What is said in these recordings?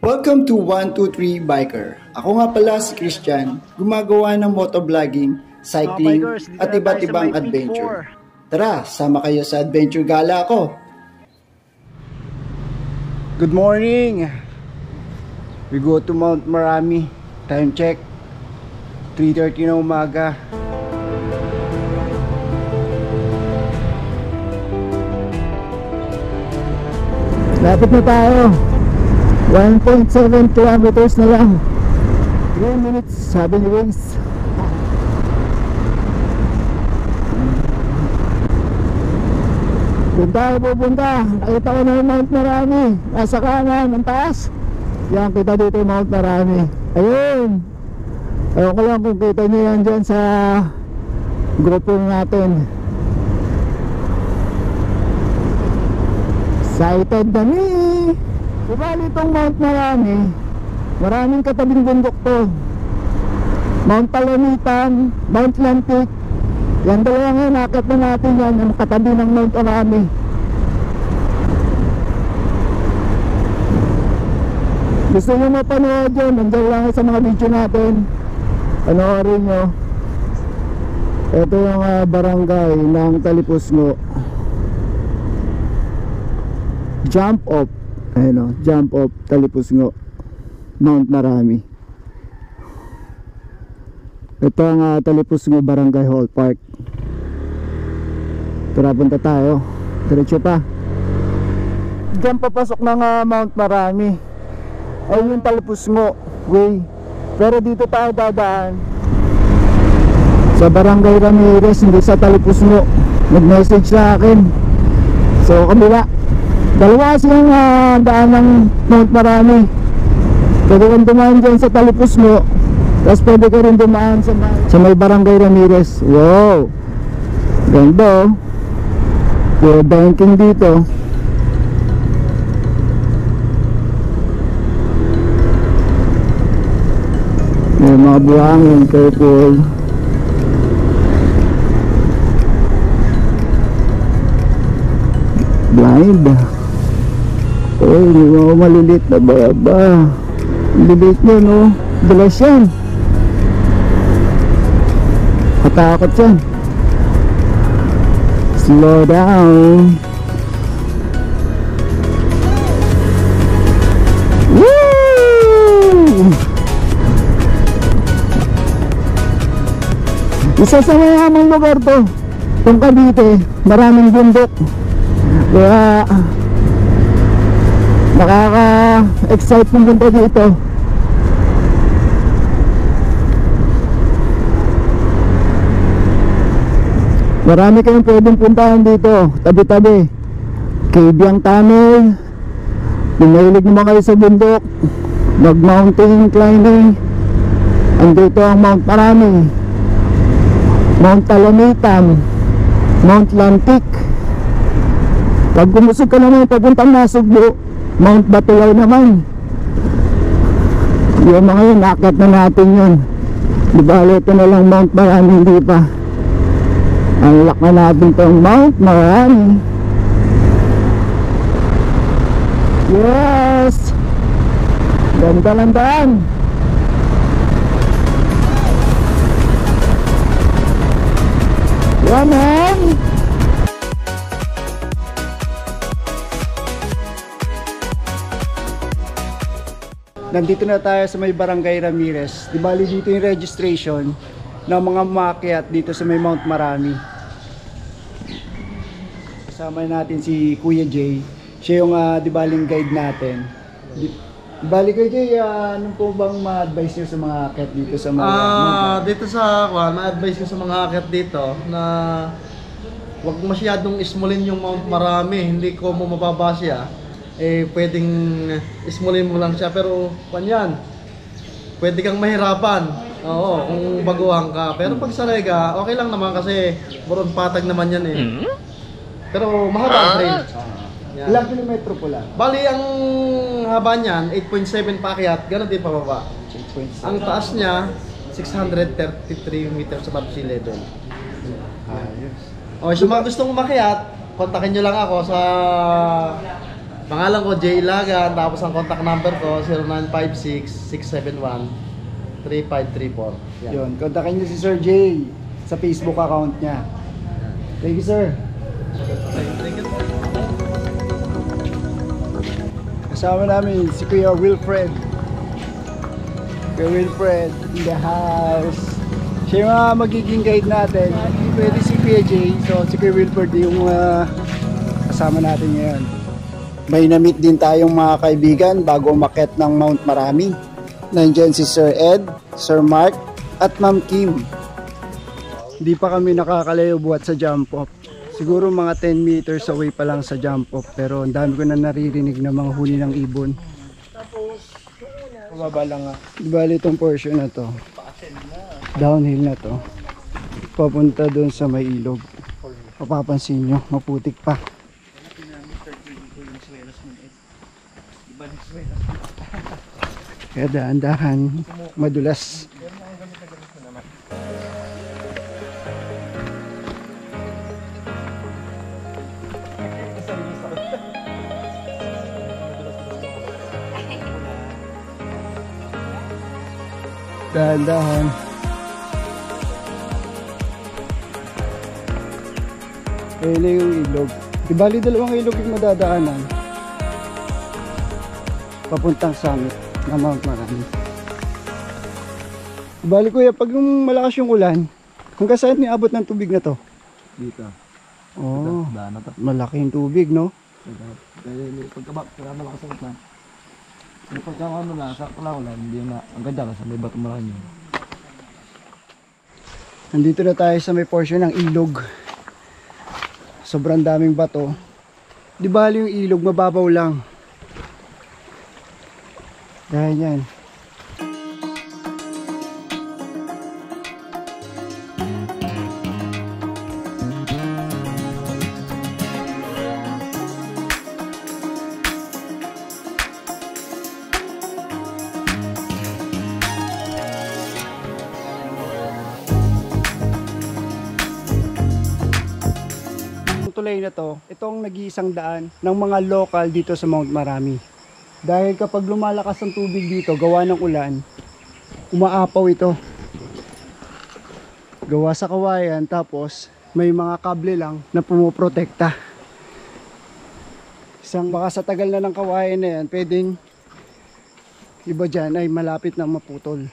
Welcome to 123 Biker. Ako nga pala si Christian, gumagawa ng motovlogging, cycling, at iba't ibang adventure. Tara, sama kayo sa adventure gala ko. Good morning! We go to Mount Marami. Time check, 3:30 na umaga. Lapit na tayo. 1.7 kilometers na lang. 3 minutes, sabi ni Waze. Doon tayo pupunta. Nakita ko na yung Mount Marami. Nasa kanan, ang taas. Yan, kita dito yung Mount Marami. Ayun. Ewan ko lang kung kita nyo yan dyan sa grupo natin. Excited na ni. Diba itong Mount Marami, maraming katabing bundok to. Mount Palamitan, Mount Lantic. Yan dalawa nga, nakit na natin yan, yung katabi ng Mount Marami. Gusto nyo mapanood yun, nandiyan lang sa mga video natin. Panoorin nyo. Ito yung barangay ng Talipusngo. Jump off. Ayun o, jump off Talipusngo, Mount Marami. Ito ang Talipusngo Barangay Hall Park. Tara, punta tayo. Diretso pa. Diyan papasok ng Mount Marami. Ayun yung Talipusngo way. Pero dito tayo dadaan sa Barangay Ramirez, hindi sa Talipusngo. Nag-message sa akin. So kabila. Dalawa silang daan ng Mount Marami. Pwede kang dumaan dyan sa Talipusngo, tapos pwede ka rin dumaan sa may Barangay Ramirez. Wow, ganda oh. Pure banking dito. May mga buhangin, careful. Blind. Oh, may mga malilit na baba. Malilit nyo, no? Dalas yan. Katakot yan. Slow down. Woo! Isa sa mayamang lugar to, itong Cavite. Maraming bundok. Kaya nakaka-excite pumunta dito. Marami kayong pwedeng puntahan dito, tabi-tabi. Kabyang Tunnel. Kung mahilig naman kayo sa bundok, mag-mountain climbing, andito ang Mount Marami, Mount Palamitan, Mount Lantic. Pag gumusog ka naman papuntang Nasugbu, Mount Batulaw naman. Yung mga yun, nakit na natin yun. Diba, ito na lang Mount Marami, hindi pa. Unlock na natin itong Mount Marami. Yes! Ganda ng daan. Yan man! Nandito na tayo sa may Barangay Ramirez. Di bali dito yung registration ng mga umakyat dito sa may Mount Marami. Kasama natin si Kuya Jay. Siya yung di baling guide natin. Di bali Kuya Jay, ano po bang ma-advise nyo sa mga akyat dito sa mga dito sa ma-advise ko sa mga akyat dito na huwag masyadong ismulin yung Mount Marami. Hindi ko mo mababasya. Pwedeng ismulin mo lang siya, pero kanyan, pwede kang mahirapan. Oo, kung baguhan ka. Pero pag sanay ka, okay lang naman kasi buron patag naman yan eh. Pero mahaba ang trail. Ilang kilometro po lang? Bali, ang haba niyan, 8.7 paakyat, gano'n din pababa. 8.7. Ang taas niya, 633 meters above sea level. Ayos. O, sa mga gustong umakyat, kontakin nyo lang ako sa Pangalan ko Jay Ilagan, tapos ang contact number ko 0956-671-3534. Yun, kontakin niyo si Sir Jay sa Facebook account niya. Thank you, sir. Kasama namin si Kuya Wilfred. Kuya Wilfred in the house. Siya yung magiging guide natin. Pwede si Kuya Jay. So si Kuya Wilfred yung kasama natin ngayon. May na-meet din tayong mga kaibigan bago umakyat ng Mount Marami. Nandiyan si Sir Ed, Sir Mark, at Ma'am Kim. Hindi pa kami nakakalayo buhat sa jump off. Siguro mga 10 meters away pa lang sa jump off, pero ang dami ko na naririnig na mga huni ng ibon. Baba lang nga. Bali itong portion na to, downhill na to, papunta doon sa may ilog. Mapapansin nyo, maputik pa. Kaya dahan-dahan, madulas. Dahan-dahan. Kaya na yung ilog. Di bali dalawang ilog yung madadaanan. Papuntang summit ng Mount Marami. Di bali kuya, pag yung malakas yung ulan, hanggang saan niabot ng tubig na to? Dito. Oh, Daan na to. malaking tubig, no? Pagkabak, kaya malakas ang ulan. Pagka ano na, sa ulan, hindi na, ang ganda kasi may bato marami yun. Nandito na tayo sa may portion ng ilog. Sobrang daming bato. Di bali yung ilog, mababaw lang. Dahil yan. Tulay na to, itong nag-iisang daan ng mga local dito sa Mount Marami. Dahil kapag lumalakas ang tubig dito, gawa ng ulan, umaapaw ito. Gawa sa kawayan, tapos may mga kable lang na pumoprotekta. Baka sa tagal na ng kawayan na yan, pwedeng iba dyan ay malapit na maputol.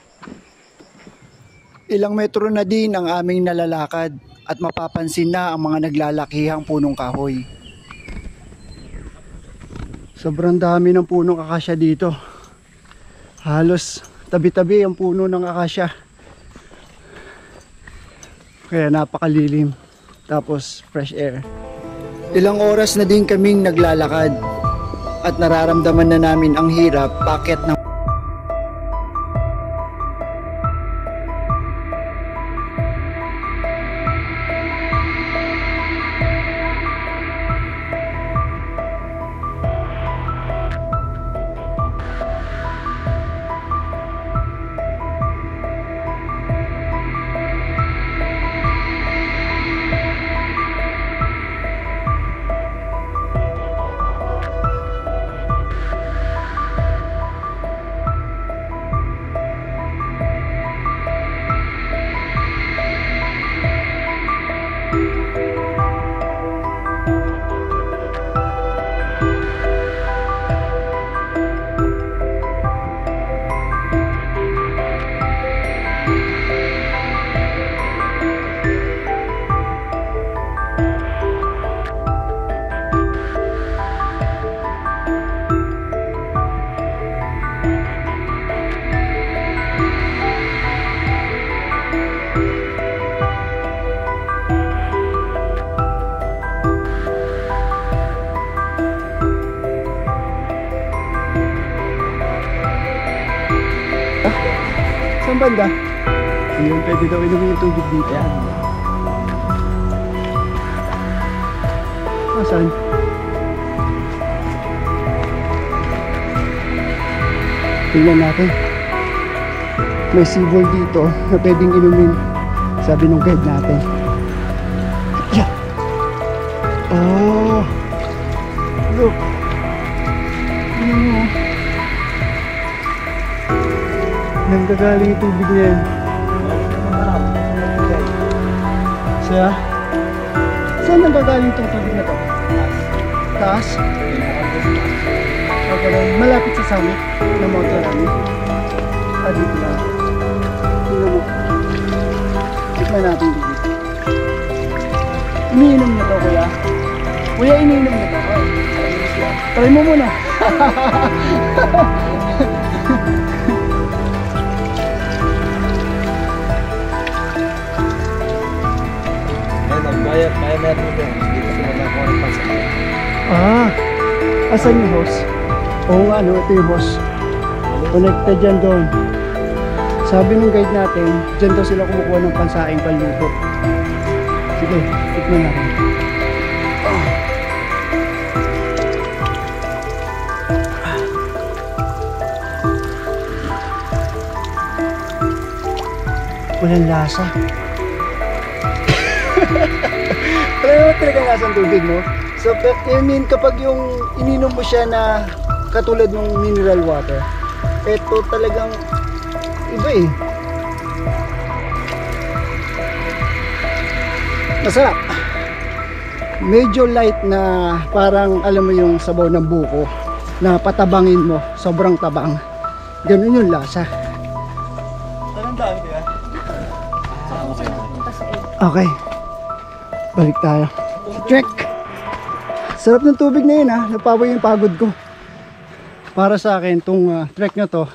Ilang metro na din ang aming nalalakad at mapapansin na ang mga naglalakihang punong kahoy. Sobrang dami ng punong akasya dito. Halos tabi-tabi ang puno ng akasya. Kaya napakalilim. Tapos fresh air. Ilang oras na din kaming naglalakad at nararamdaman na namin ang hirap paakyat ng saan banda? Ayun, pwede daw inumin yung tubig dito. Yan. Saan? Tingnan natin. May seabowl dito na pwedeng inumin. Sabi nung guide natin. Yeah. Oh! Look! Nanggagaling yung tubig na yan. Siya? Saan nanggagaling itong tubig na to? Taas? O ganun, malapit sa summit ng Mount Marami. Dito lang. Tingnan mo. Tikman natin dito. Iniinom niyo to, kuya? Kuya, iniinom niyo to? Try mo muna. Kaya meron ito. Dito sila nakuha ng pansakay. Asan yung hose? Oo nga, no, ito yung hose. Connected dyan doon. Sabi ng guide natin, dyan daw sila kumukuha ng pansaing panluto. Sige, tikman natin. Walang lasa. Wala naman talagang lasang tubig, no? So, I mean, kapag yung ininom mo siya na katulad ng mineral water, eto talagang iba eh. Masarap. Medyo light na parang alam mo yung sabaw ng buko na patabangin mo, sobrang tabang. Ganun yung lasa. Anong dami kaya? Okay. Balik tayo. Trek! Sarap ng tubig na yun ha. Napaboy yung pagod ko. Para sa akin, itong trek na to,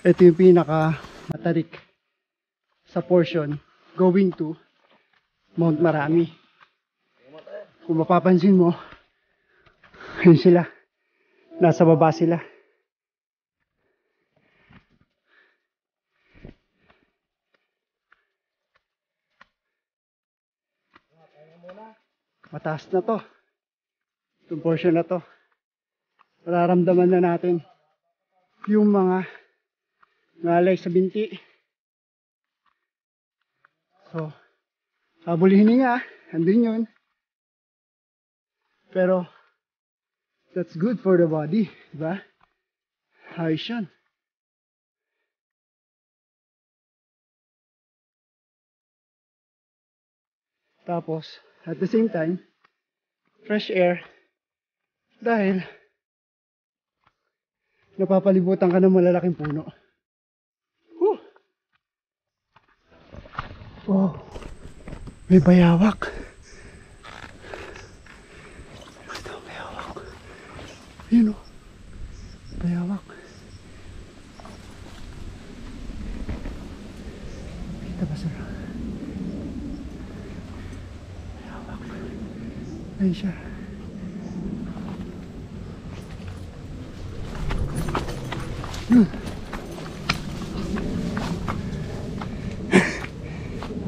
ito yung pinaka matarik sa portion going to Mount Marami. Kung mapapansin mo, yun sila. Nasa baba sila. Mataas na to. Itong portion na to. Mararamdaman na natin yung mga ngalay sa binti. So, habol hininga. Andun yun. Pero, that's good for the body. Diba? Ayos yun. Tapos, at the same time, fresh air dahil napapalibutan ka ng malalaking puno. Whew. Oh, may bayawak. Ito ang bayawak. Yun o, bayawak. Kita ba sila? Ayun siya.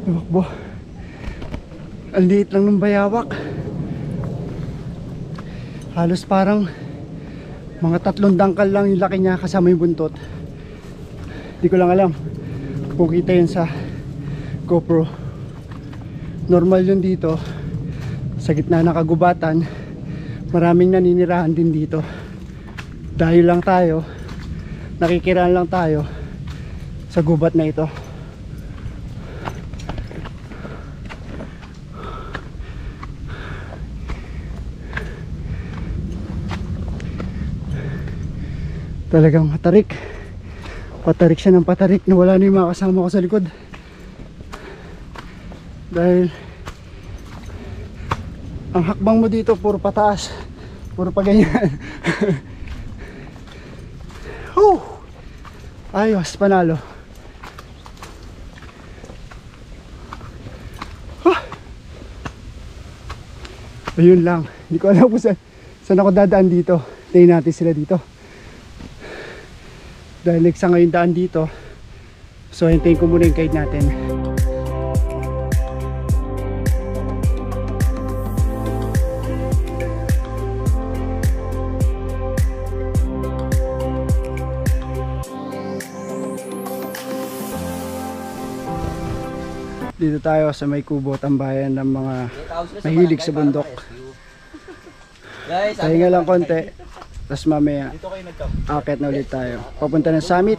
Tumakbo. Ang liit lang ng bayawak. Halos parang mga 3 dangkal lang yung laki niya kasama yung buntot. Di ko lang alam kung kita yun sa GoPro. Normal yun dito. Sa gitna ng kagubatan, maraming naninirahan din dito. Dahil lang tayo, nakikiraan lang tayo sa gubat na ito. Talagang matarik. Patarik siya ng patarik na wala na yung mga kasama ko sa likod. Dahil ang hakbang mo dito puro pataas, puro pa ganyan. Ayos, panalo. Ayun lang, hindi ko alam kung saan ako dadaan dito. Tingnan natin sila dito. Dahil like sa ngayon daan dito, so hintayin ko muna yung guide natin. Dito tayo sa may kubo, tambayan ng mga mahilig sa bundok. Pahinga lang konti, tapos mamaya akit na ulit tayo. Papunta ng summit.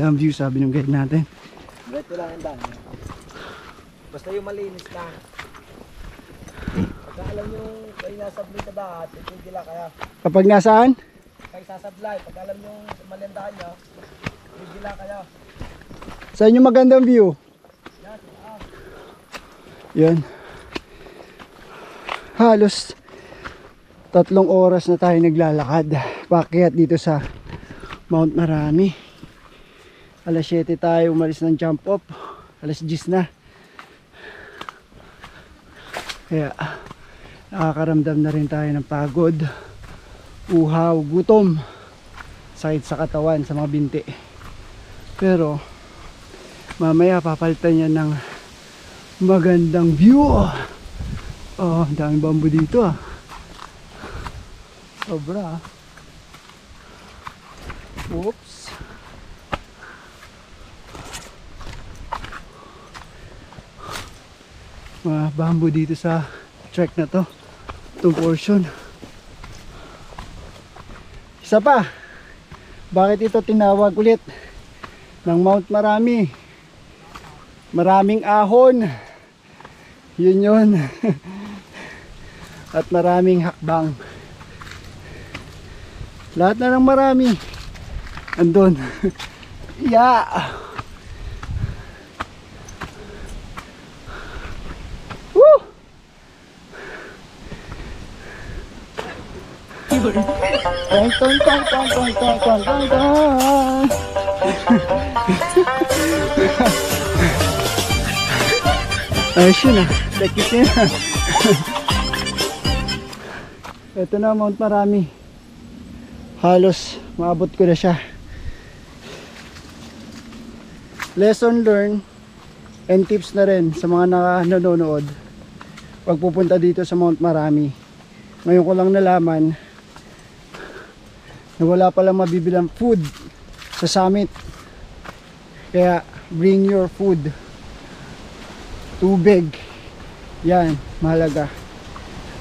maganda ang view, sabi ng guide natin. Ito lang ang dami. Basta yung malinis lang. Pagka alam nyo kayo nasablay sa dahat, ipigil lang kaya. Kapag nasaan? Kayo sasablay, pag alam nyo mali ang daan nyo, ipigil lang kaya. Sa inyo magandang view? Yan. Halos 3 oras na tayo naglalakad paakyat dito sa Mount Marami. Alas 7 tayo umalis ng jump off. Alas 10 na. Kaya nakakaramdam na rin tayo ng pagod, uhaw, gutom, sakit sa katawan, sa mga binti. Pero mamaya papalitan yan ng magandang view. Oh, ang daming bamboo dito ah. Sobra ah. Oops. Mga bamboo dito sa trek na to. Itong portion. Isa pa. Bakit ito tinawag ulit ng Mount Marami? Maraming ahon. Yun yun. At maraming hakbang. Lahat na ng marami andun. Yeah. Woo! Tong tong tong tong tong tong tong tong tong. Ayos yun ah. Lekit yun ah. Ito na Mount Marami. Halos maabot ko na siya. Lesson learned and tips na rin sa mga nanonood pag pupunta dito sa Mount Marami. Ngayon ko lang nalaman na wala palang mabibilang food sa summit. Kaya bring your food. Tubig. Yan, mahalaga.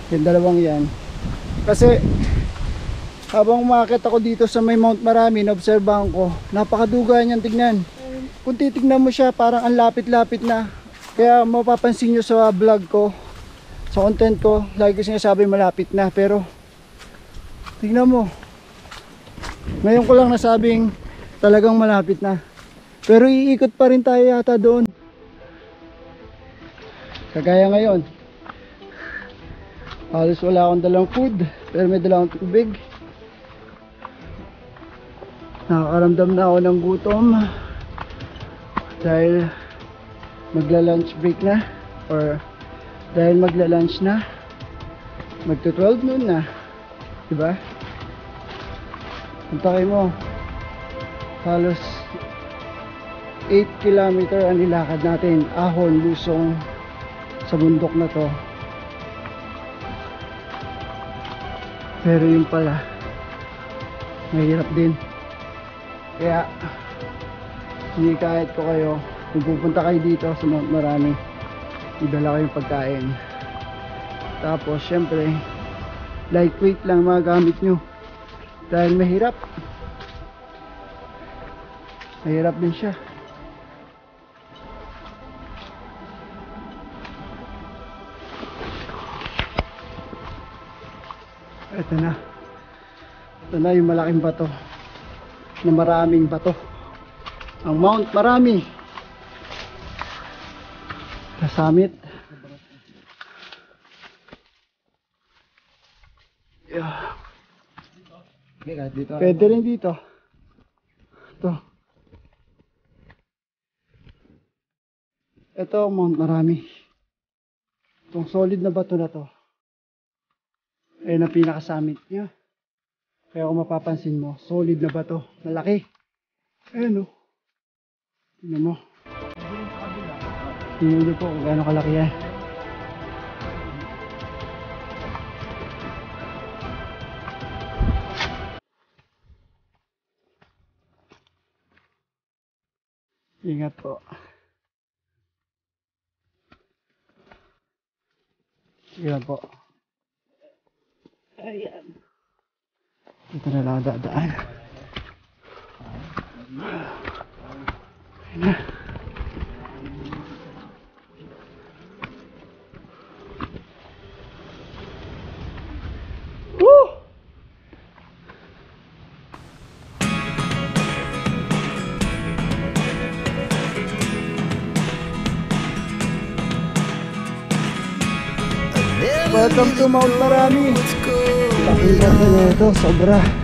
Yung dalawang yan. Kasi habang umakit ako dito sa may Mount Marami, naobserbahan ko, napakaduga niyan tignan. Kung titignan mo siya, parang ang lapit-lapit na. Kaya mapapansin nyo sa vlog ko, sa content ko, lagi ko sinasabi malapit na. Pero tignan mo, ngayon ko lang nasabing talagang malapit na. Pero iikot pa rin tayo yata doon. Kagaya ngayon, halos wala akong dalang food, pero may dalang tubig. Nakakaramdam na ako ng gutom dahil magla-lunch break na, or dahil magla-lunch na, magto-12 noon na, diba? Puntakay mo, halos 8 kilometer ang nilakad natin, ahon, lusong sa bundok na to. Pero yun pala, mahirap din. Kaya hindi kahit ko kayo, kung pupunta kayo dito sa Mount Marami, idala kayong pagkain. Tapos syempre lightweight lang mga gamit nyo dahil mahirap din siya. Ito na yung malaking bato na maraming bato, ang Mount Marami sa summit. Yeah. Pwede rin dito. Ito ang Mount Marami. Itong solid na bato na to ay na pinaka-summit niya. Kaya kung mapapansin mo, solid na bato, malaki. Ayan o. Tingnan mo. Tingnan nyo po kung gaano kalaki yan. Ingat po. Ingat po. Ayan. Dito na lang dadaan. Welcome to Mount Marami. Laki ganda nito, sobra.